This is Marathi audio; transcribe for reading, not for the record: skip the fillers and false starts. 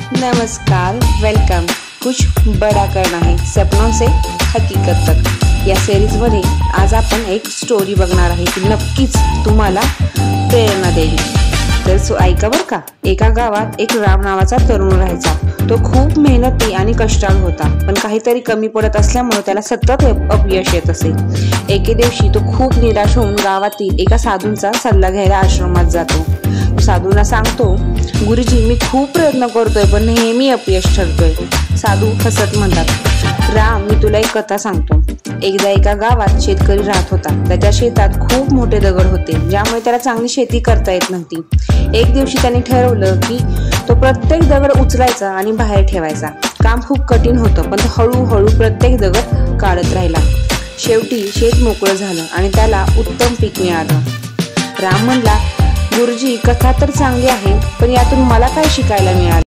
नमस्कार, वेलकम। कुछ बड़ा करना है, सपनों से हकीकत तक या सिरीजमध्ये आज आपण एक स्टोरी बघणार आहे की नक्कीच तुम्हाला प्रेरणा देईल। तर ऐका बरं का। एका गावात एक राम नावाचा तरुण राहायचा। तो खूप मेहनती आणि कष्टाळू होता, पण काहीतरी कमी पडत असल्यामुळे त्याला सतत अपयश येत असे। एके दिवशी तो खूप निराश होऊन गावातील एका साधूंचा सल्ला घ्यायला आश्रमात जातो। साधूंना सांगतो, गुरुजी मी खूप प्रयत्न करतोय पण नेहमी अपयश ठरतोय। साधू हसत म्हणतात, राम मी तुला एक कथा सांगतो। एकदा एका गावात शेतकरी राहत होता। त्याच्या शेतात खूप मोठे दगड होते, ज्यामुळे त्याला चांगली शेती करता येत नव्हती। एक दिवशी त्याने ठरवलं की तो प्रत्येक दगड उचलायचा आणि बाहेर ठेवायचा। काम खूप कठीण होतं, पण तो हळूहळू प्रत्येक दगड काढत राहिला। शेवटी शेत मोकळं झालं आणि त्याला उत्तम पीक मिळालं। राम म्हणला, गुरुजी कथा तर चांगली आहे, पण यातून मला काय शिकायला मिळालं?